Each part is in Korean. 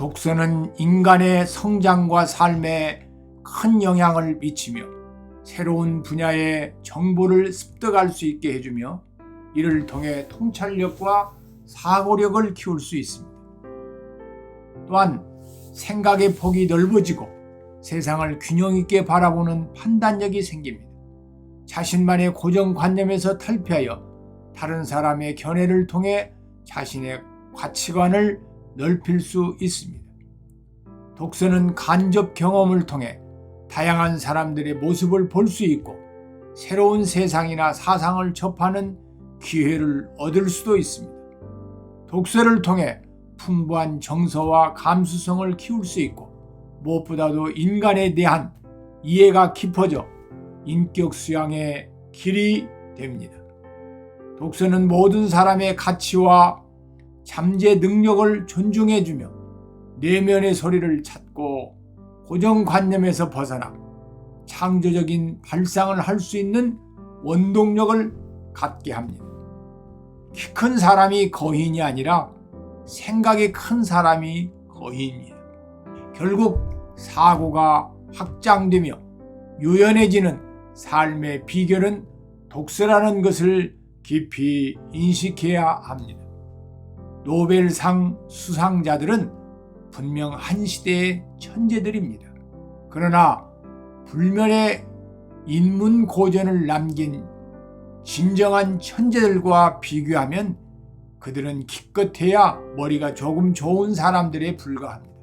독서는 인간의 성장과 삶에 큰 영향을 미치며 새로운 분야의 정보를 습득할 수 있게 해주며 이를 통해 통찰력과 사고력을 키울 수 있습니다. 또한 생각의 폭이 넓어지고 세상을 균형 있게 바라보는 판단력이 생깁니다. 자신만의 고정관념에서 탈피하여 다른 사람의 견해를 통해 자신의 가치관을 넓힐 수 있습니다. 독서는 간접 경험을 통해 다양한 사람들의 모습을 볼 수 있고 새로운 세상이나 사상을 접하는 기회를 얻을 수도 있습니다. 독서를 통해 풍부한 정서와 감수성을 키울 수 있고 무엇보다도 인간에 대한 이해가 깊어져 인격 수양의 길이 됩니다. 독서는 모든 사람의 가치와 잠재 능력을 존중해주며 내면의 소리를 찾고 고정관념에서 벗어나 창조적인 발상을 할 수 있는 원동력을 갖게 합니다. 키 큰 사람이 거인이 아니라 생각이 큰 사람이 거인이에요. 결국 사고가 확장되며 유연해지는 삶의 비결은 독서라는 것을 깊이 인식해야 합니다. 노벨상 수상자들은 분명 한 시대의 천재들입니다. 그러나 불멸의 인문 고전을 남긴 진정한 천재들과 비교하면 그들은 기껏해야 머리가 조금 좋은 사람들에 불과합니다.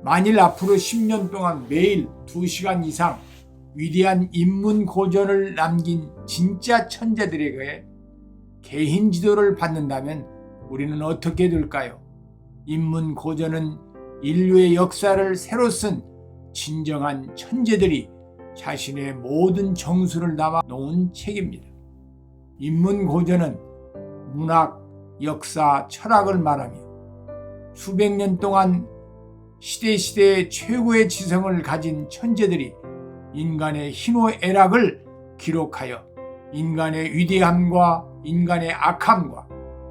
만일 앞으로 10년 동안 매일 2시간 이상 위대한 인문 고전을 남긴 진짜 천재들에게 개인 지도를 받는다면 우리는 어떻게 될까요? 인문 고전은 인류의 역사를 새로 쓴 진정한 천재들이 자신의 모든 정수를 담아 놓은 책입니다. 인문 고전은 문학, 역사, 철학을 말하며 수백 년 동안 시대의 최고의 지성을 가진 천재들이 인간의 희노애락을 기록하여 인간의 위대함과 인간의 악함과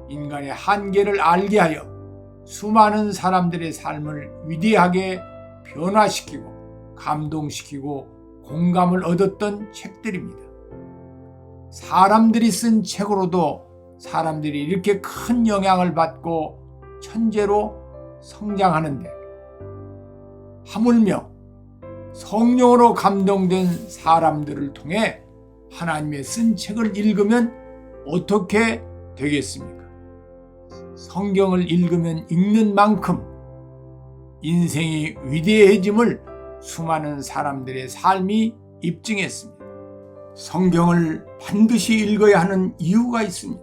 인간의 한계를 알게 하여 수많은 사람들의 삶을 위대하게 변화시키고 감동시키고 공감을 얻었던 책들입니다. 사람들이 쓴 책으로도 사람들이 이렇게 큰 영향을 받고 천재로 성장하는데 하물며 성령으로 감동된 사람들을 통해 하나님의 쓴 책을 읽으면 어떻게 되겠습니까? 성경을 읽으면 읽는 만큼 인생이 위대해짐을 수많은 사람들의 삶이 입증했습니다. 성경을 반드시 읽어야 하는 이유가 있습니다.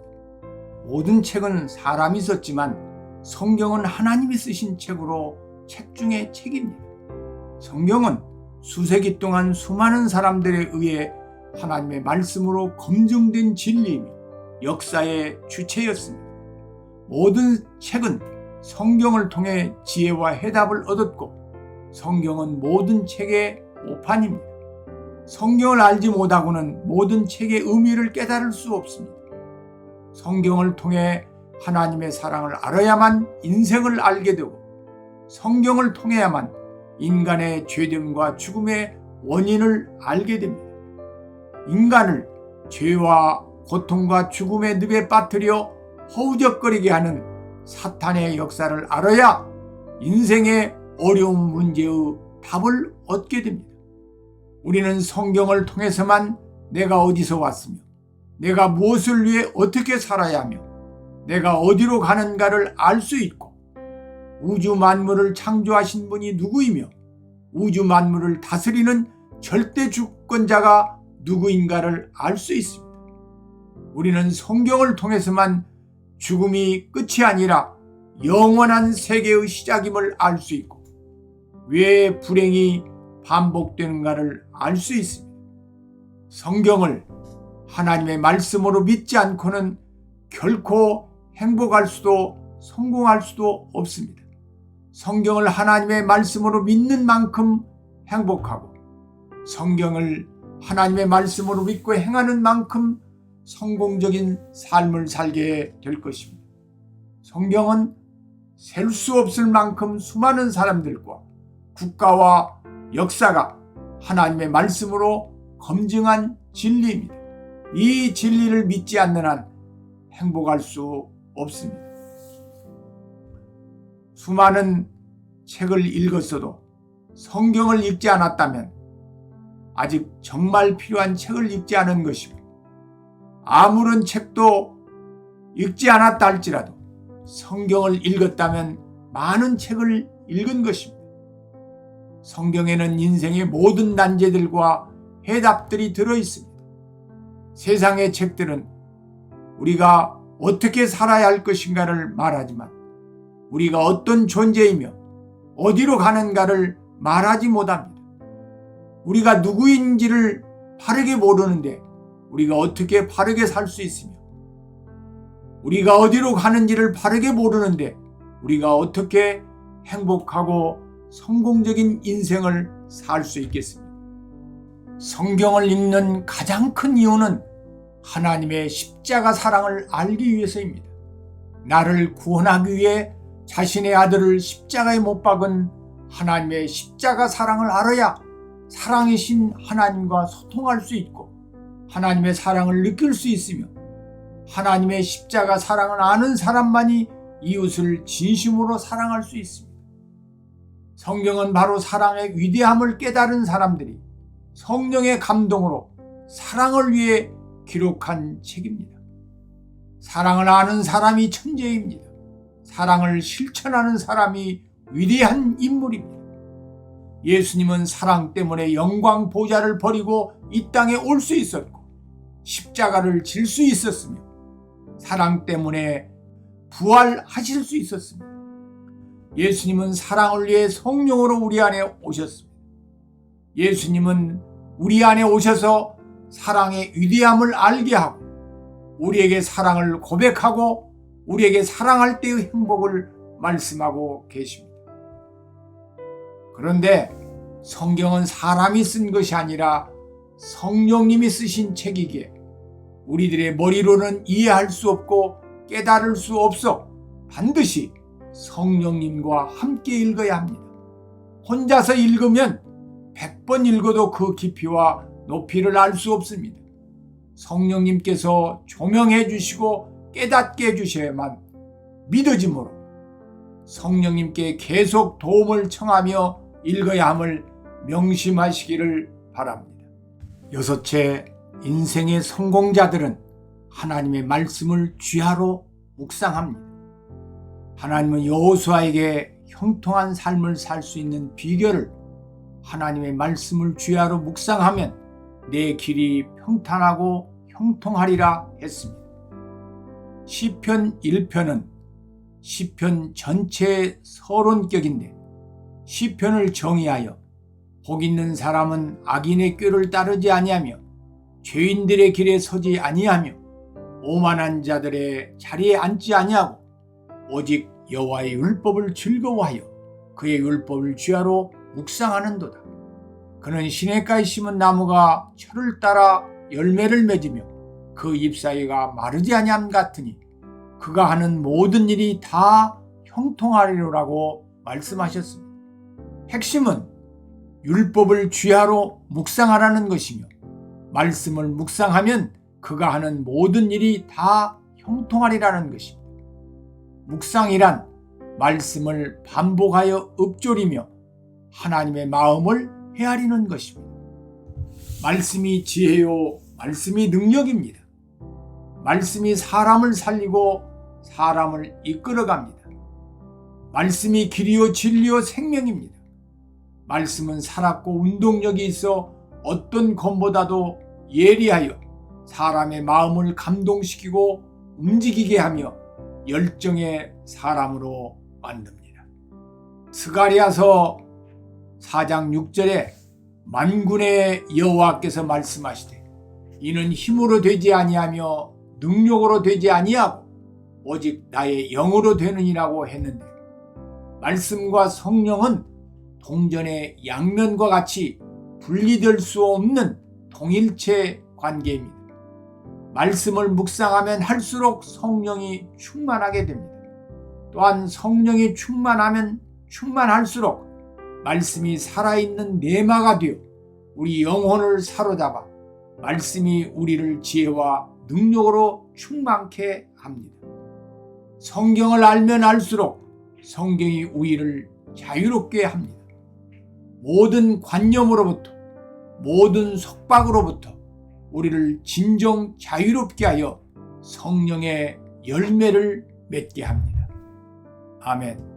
모든 책은 사람이 썼지만 성경은 하나님이 쓰신 책으로 책 중에 책입니다. 성경은 수세기 동안 수많은 사람들에 의해 하나님의 말씀으로 검증된 진리이며 역사의 주체였습니다. 모든 책은 성경을 통해 지혜와 해답을 얻었고 성경은 모든 책의 오판입니다. 성경을 알지 못하고는 모든 책의 의미를 깨달을 수 없습니다. 성경을 통해 하나님의 사랑을 알아야만 인생을 알게 되고 성경을 통해야만 인간의 죄됨과 죽음의 원인을 알게 됩니다. 인간을 죄와 고통과 죽음의 늪에 빠뜨려 허우적거리게 하는 사탄의 역사를 알아야 인생의 어려운 문제의 답을 얻게 됩니다. 우리는 성경을 통해서만 내가 어디서 왔으며 내가 무엇을 위해 어떻게 살아야 하며 내가 어디로 가는가를 알 수 있고 우주 만물을 창조하신 분이 누구이며 우주 만물을 다스리는 절대 주권자가 누구인가를 알 수 있습니다. 우리는 성경을 통해서만 죽음이 끝이 아니라 영원한 세계의 시작임을 알 수 있고 왜 불행이 반복되는가를 알 수 있습니다. 성경을 하나님의 말씀으로 믿지 않고는 결코 행복할 수도 성공할 수도 없습니다. 성경을 하나님의 말씀으로 믿는 만큼 행복하고 성경을 하나님의 말씀으로 믿고 행하는 만큼 성공적인 삶을 살게 될 것입니다. 성경은 셀 수 없을 만큼 수많은 사람들과 국가와 역사가 하나님의 말씀으로 검증한 진리입니다. 이 진리를 믿지 않는 한 행복할 수 없습니다. 수많은 책을 읽었어도 성경을 읽지 않았다면 아직 정말 필요한 책을 읽지 않은 것이고, 아무런 책도 읽지 않았다 할지라도 성경을 읽었다면 많은 책을 읽은 것입니다. 성경에는 인생의 모든 난제들과 해답들이 들어있습니다. 세상의 책들은 우리가 어떻게 살아야 할 것인가를 말하지만 우리가 어떤 존재이며 어디로 가는가를 말하지 못합니다. 우리가 누구인지를 바르게 모르는데 우리가 어떻게 바르게 살 수 있으며, 우리가 어디로 가는지를 바르게 모르는데 우리가 어떻게 행복하고 성공적인 인생을 살 수 있겠습니까? 성경을 읽는 가장 큰 이유는 하나님의 십자가 사랑을 알기 위해서입니다. 나를 구원하기 위해 자신의 아들을 십자가에 못 박은 하나님의 십자가 사랑을 알아야 사랑이신 하나님과 소통할 수 있고 하나님의 사랑을 느낄 수 있으며, 하나님의 십자가 사랑을 아는 사람만이 이웃을 진심으로 사랑할 수 있습니다. 성경은 바로 사랑의 위대함을 깨달은 사람들이 성령의 감동으로 사랑을 위해 기록한 책입니다. 사랑을 아는 사람이 천재입니다. 사랑을 실천하는 사람이 위대한 인물입니다. 예수님은 사랑 때문에 영광 보좌를 버리고 이 땅에 올 수 있었고 십자가를 질 수 있었으며 사랑 때문에 부활하실 수 있었습니다. 예수님은 사랑을 위해 성령으로 우리 안에 오셨습니다. 예수님은 우리 안에 오셔서 사랑의 위대함을 알게 하고 우리에게 사랑을 고백하고 우리에게 사랑할 때의 행복을 말씀하고 계십니다. 그런데 성경은 사람이 쓴 것이 아니라 성령님이 쓰신 책이기에 우리들의 머리로는 이해할 수 없고 깨달을 수 없어 반드시 성령님과 함께 읽어야 합니다. 혼자서 읽으면 100번 읽어도 그 깊이와 높이를 알 수 없습니다. 성령님께서 조명해 주시고 깨닫게 해주셔야만 믿어짐으로 성령님께 계속 도움을 청하며 읽어야 함을 명심하시기를 바랍니다. 여섯째, 인생의 성공자들은 하나님의 말씀을 쥐하로 묵상합니다. 하나님은 여호수아에게 형통한 삶을 살 수 있는 비결을 하나님의 말씀을 쥐하로 묵상하면 내 길이 평탄하고 형통하리라 했습니다. 시편 1편은 시편 전체의 서론격인데 시편을 정의하여 복 있는 사람은 악인의 꾀를 따르지 아니하며 죄인들의 길에 서지 아니하며 오만한 자들의 자리에 앉지 아니하고 오직 여호와의 율법을 즐거워하여 그의 율법을 쥐하로 묵상하는도다. 그는 시냇가에 심은 나무가 철을 따라 열매를 맺으며 그 잎사이가 마르지 아니함 같으니 그가 하는 모든 일이 다 형통하리로라고 말씀하셨습니다. 핵심은 율법을 쥐하로 묵상하라는 것이며 말씀을 묵상하면 그가 하는 모든 일이 다 형통하리라는 것입니다. 묵상이란 말씀을 반복하여 읊조리며 하나님의 마음을 헤아리는 것입니다. 말씀이 지혜요, 말씀이 능력입니다. 말씀이 사람을 살리고 사람을 이끌어갑니다. 말씀이 길이요 진리요 생명입니다. 말씀은 살았고 운동력이 있어 어떤 검보다도 예리하여 사람의 마음을 감동시키고 움직이게 하며 열정의 사람으로 만듭니다. 스가랴서 4장 6절에 만군의 여호와께서 말씀하시되 이는 힘으로 되지 아니하며 능력으로 되지 아니하고 오직 나의 영으로 되느니라고 했는데, 말씀과 성령은 동전의 양면과 같이 분리될 수 없는 동일체 관계입니다. 말씀을 묵상하면 할수록 성령이 충만하게 됩니다. 또한 성령이 충만하면 충만할수록 말씀이 살아있는 내마가 되어 우리 영혼을 사로잡아 말씀이 우리를 지혜와 능력으로 충만케 합니다. 성경을 알면 알수록 성경이 우리를 자유롭게 합니다. 모든 관념으로부터, 모든 속박으로부터 우리를 진정 자유롭게 하여 성령의 열매를 맺게 합니다. 아멘.